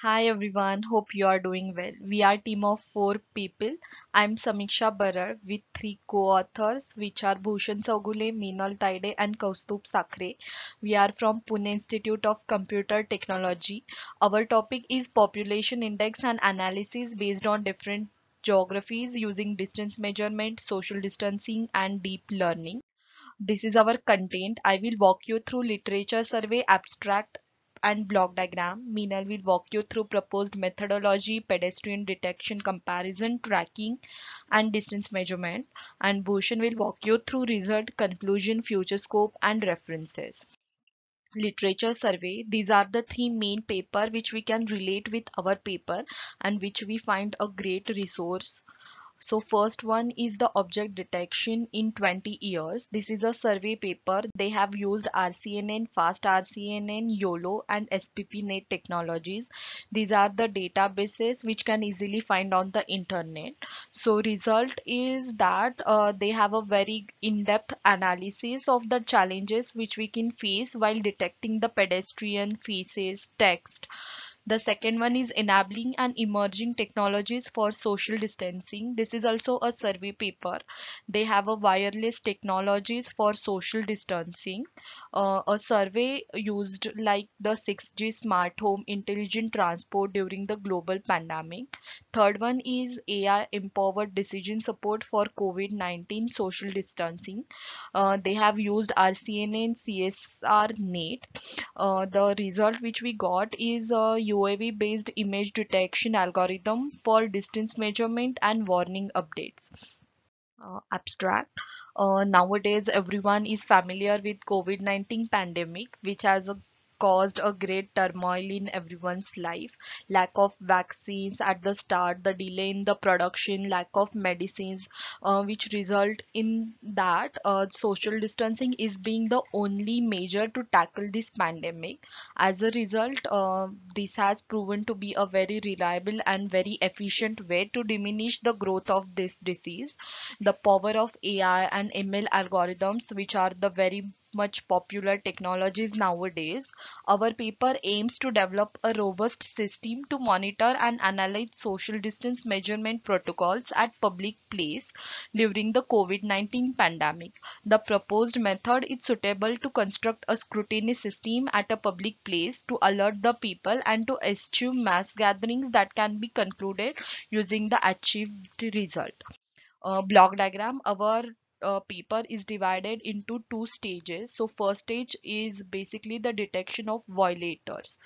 Hi everyone, hope you are doing well. We are a team of four people. I'm Samiksha Barar with three co-authors which are Bhushan Saugule, Meenal Taide and Kaustubh Sakre. We are from Pune Institute of Computer Technology. Our topic is population index and analysis based on different geographies using distance measurement, social distancing and deep learning. This is our content. I will walk you through literature survey, abstract and block diagram. Meenal will walk you through proposed methodology, pedestrian detection, comparison, tracking, and distance measurement. And Bhushan will walk you through result, conclusion, future scope, and references. Literature survey, these are the three main paper which we can relate with our paper and which we find a great resource. So first one is the object detection in 20 years. This is a survey paper. They have used RCNN, Fast RCNN, YOLO and SPPNet technologies. These are the databases which can easily find on the internet. So result is that they have a very in-depth analysis of the challenges which we can face while detecting the pedestrian faces, text. The second one is enabling and emerging technologies for social distancing. This is also a survey paper. They have a wireless technologies for social distancing. A survey used like the 6G smart home intelligent transport during the global pandemic. Third one is AI empowered decision support for COVID-19 social distancing. They have used RCNN, CSR net. The result which we got is a UAV based image detection algorithm for distance measurement and warning updates. Abstract. Nowadays, everyone is familiar with COVID-19 pandemic, which has caused a great turmoil in everyone's life. Lack of vaccines at the start, the delay in the production, lack of medicines, which result in that social distancing is being the only measure to tackle this pandemic. As a result, this has proven to be a very reliable and very efficient way to diminish the growth of this disease. The power of AI and ML algorithms, which are the very much popular technologies nowadays. Our paper aims to develop a robust system to monitor and analyze social distance measurement protocols at public place during the COVID-19 pandemic. The proposed method is suitable to construct a scrutiny system at a public place to alert the people and to eschew mass gatherings that can be concluded using the achieved result. Block diagram, our paper is divided into two stages. So first stage is basically the detection of violators.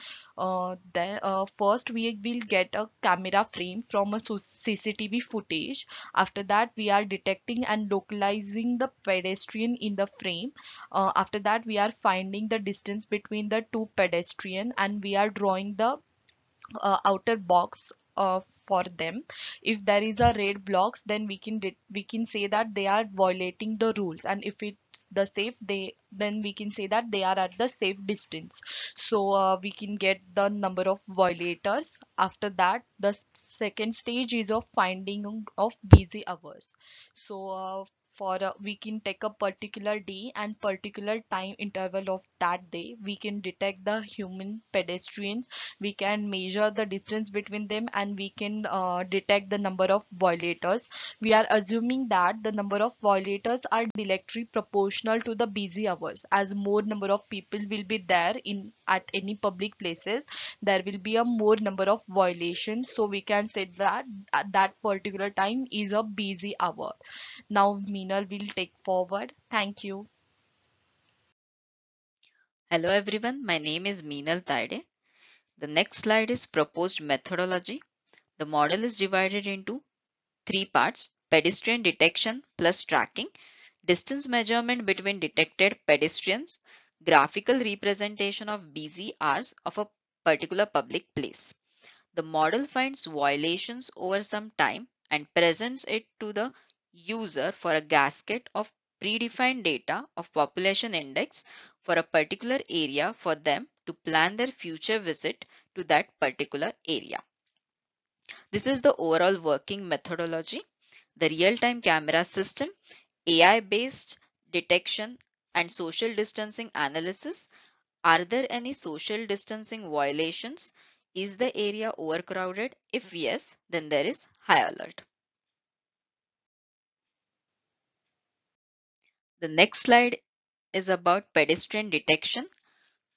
Then first we will get a camera frame from a CCTV footage. After that we are detecting and localizing the pedestrian in the frame. After that we are finding the distance between the two pedestrian and we are drawing the outer box for them. If there is a red blocks, then we can say that they are violating the rules, and if it's the safe, they then we can say that they are at the safe distance. So we can get the number of violators. After that, the second stage is of finding of busy hours. So for we can take a particular day and particular time interval of that day, we can detect the human pedestrians, we can measure the distance between them, and we can detect the number of violators. We are assuming that the number of violators are directly proportional to the busy hours. As more number of people will be there in at any public places, there will be a more number of violations, so we can say that at that particular time is a busy hour. Now Meenal will take forward. Thank you. Hello everyone, my name is Meenal Taide. The next slide is proposed methodology. The model is divided into three parts: pedestrian detection plus tracking, distance measurement between detected pedestrians, graphical representation of busy hours of a particular public place. The model finds violations over some time and presents it to the user for a gasket of predefined data of population index for a particular area for them to plan their future visit to that particular area. This is the overall working methodology. The real-time camera system, AI-based detection and social distancing analysis. Are there any social distancing violations? Is the area overcrowded? If yes, then there is high alert. The next slide is about pedestrian detection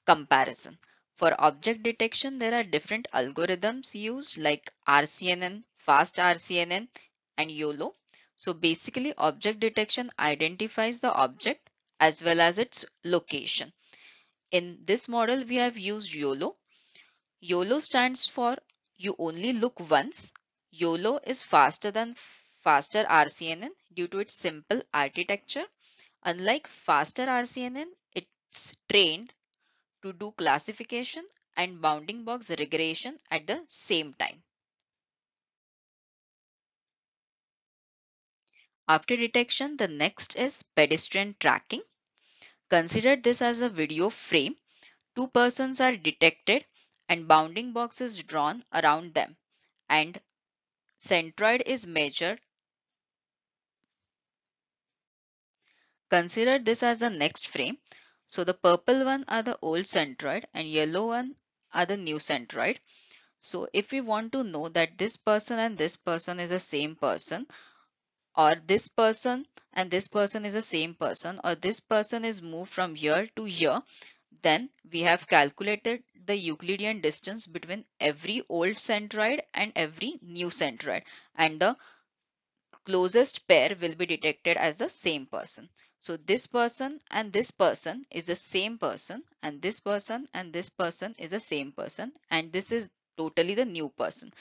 comparison. For object detection, there are different algorithms used like RCNN, fast RCNN, and YOLO. So basically, object detection identifies the object as well as its location. In this model, we have used YOLO. YOLO stands for you only look once. YOLO is faster RCNN due to its simple architecture. Unlike faster RCNN, it's trained to do classification and bounding box regression at the same time. After detection, the next is pedestrian tracking. Consider this as a video frame. Two persons are detected and bounding box is drawn around them and centroid is measured. Consider this as the next frame. So the purple one are the old centroid and yellow one are the new centroid. So if we want to know that this person and this person is the same person, or this person and this person is the same person, or this person is moved from here to here, then we have calculated the Euclidean distance between every old centroid and every new centroid, and the closest pair will be detected as the same person. So this person and this person is the same person, and this person and this person is the same person, and this is totally the new person.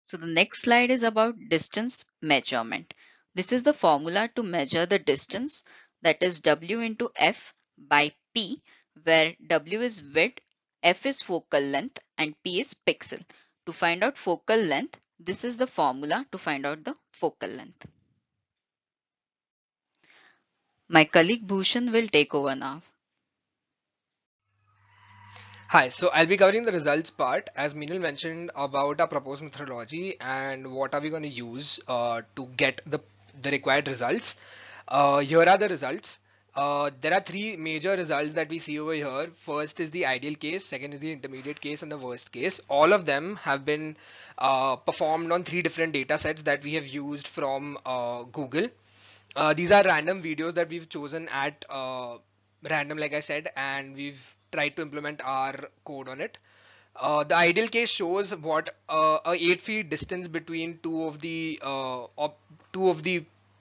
So the next slide is about distance measurement. This is the formula to measure the distance, that is W into F by P, where W is width, F is focal length, and P is pixel. To find out focal length, this is the formula to find out the focal length. My colleague Bhushan will take over now. Hi, so I'll be covering the results part as Meenal mentioned about our proposed methodology and what are we going to use to get the required results. Here are the results. There are three major results that we see over here. First is the ideal case, second is the intermediate case, and the worst case. All of them have been performed on three different data sets that we have used from Google. These are random videos that we've chosen at random, like I said, and we've tried to implement our code on it. The ideal case shows what a 8 feet distance between two of the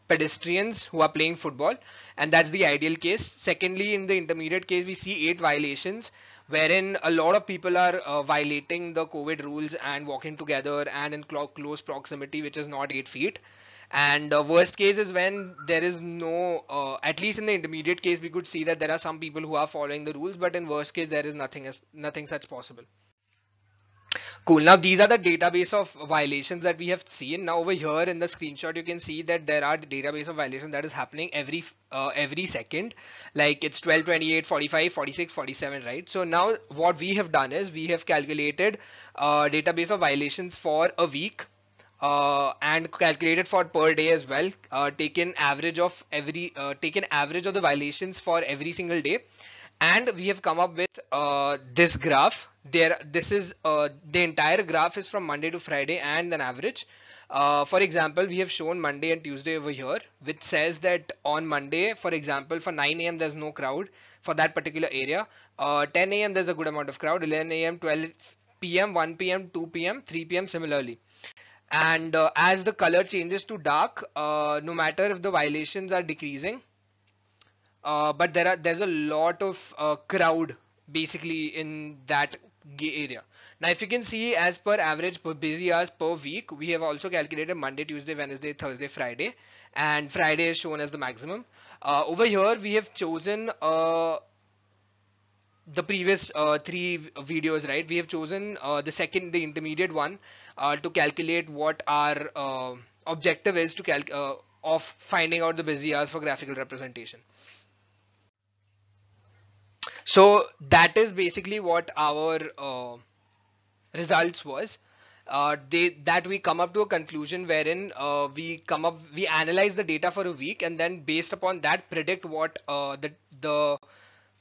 pedestrians who are playing football, and that's the ideal case. Secondly, in the intermediate case, we see 8 violations, wherein a lot of people are violating the COVID rules and walking together and in close proximity, which is not 8 feet. And worst case is when there is no, at least in the intermediate case, we could see that there are some people who are following the rules, but in worst case, there is nothing such possible. Cool. Now these are the database of violations that we have seen. Now over here in the screenshot, you can see that there are the database of violations that is happening every second. Like it's 12, 28, 45, 46, 47, right? So now what we have done is we have calculated database of violations for a week. And calculated for per day as well. Taken average of the violations for every single day, and we have come up with this graph. This is the entire graph is from Monday to Friday and an average. For example, we have shown Monday and Tuesday over here, which says that on Monday, for example, for 9 a.m. there's no crowd for that particular area. 10 a.m. there's a good amount of crowd. 11 a.m., 12 p.m., 1 p.m., 2 p.m., 3 p.m. similarly. And as the color changes to dark, no matter if the violations are decreasing, but there's a lot of crowd basically in that area. Now if you can see, as per average per busy hours per week, we have also calculated Monday, Tuesday, Wednesday, Thursday, Friday, and Friday is shown as the maximum. Over here we have chosen the previous three videos, right? We have chosen the intermediate one to calculate what our objective is of finding out the busy hours for graphical representation. So that is basically what our results was. That we come up to a conclusion wherein we analyze the data for a week, and then based upon that predict what the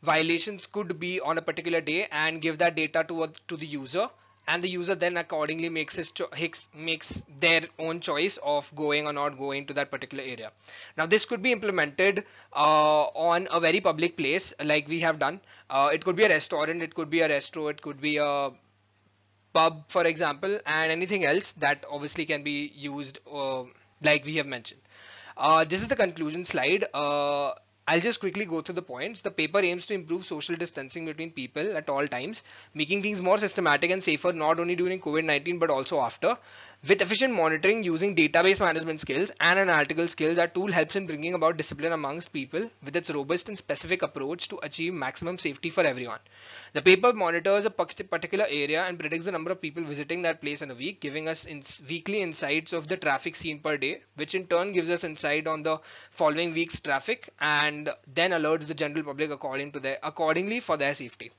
violations could be on a particular day and give that data to the user, and the user then accordingly makes their own choice of going or not going to that particular area. Now this could be implemented on a very public place like we have done. It could be a restaurant, it could be a restaurant, it could be a pub, for example, and anything else that obviously can be used like we have mentioned. This is the conclusion slide. I'll just quickly go through the points. The paper aims to improve social distancing between people at all times, making things more systematic and safer not only during COVID-19 but also after. With efficient monitoring using database management skills and analytical skills, our tool helps in bringing about discipline amongst people with its robust and specific approach to achieve maximum safety for everyone. The paper monitors a particular area and predicts the number of people visiting that place in a week, giving us weekly insights of the traffic seen per day, which in turn gives us insight on the following week's traffic and then alerts the general public accordingly for their safety.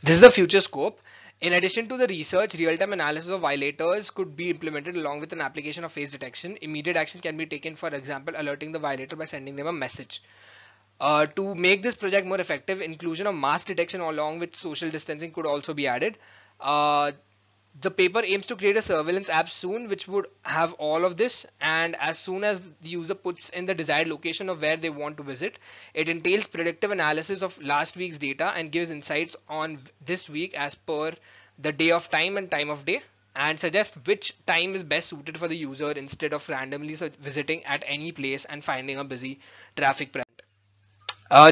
This is the future scope. In addition to the research, real-time analysis of violators could be implemented along with an application of face detection. Immediate action can be taken, for example, alerting the violator by sending them a message. To make this project more effective, inclusion of mass detection along with social distancing could also be added. The paper aims to create a surveillance app soon which would have all of this, and as soon as the user puts in the desired location of where they want to visit, it entails predictive analysis of last week's data and gives insights on this week as per the day of time and time of day, and suggests which time is best suited for the user instead of randomly visiting at any place and finding a busy traffic present.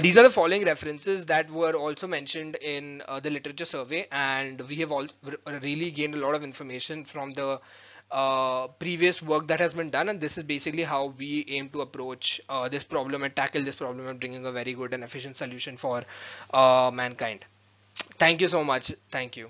These are the following references that were also mentioned in the literature survey, and we have all really gained a lot of information from the previous work that has been done, and this is basically how we aim to approach this problem and tackle this problem and bringing a very good and efficient solution for mankind. Thank you so much. Thank you.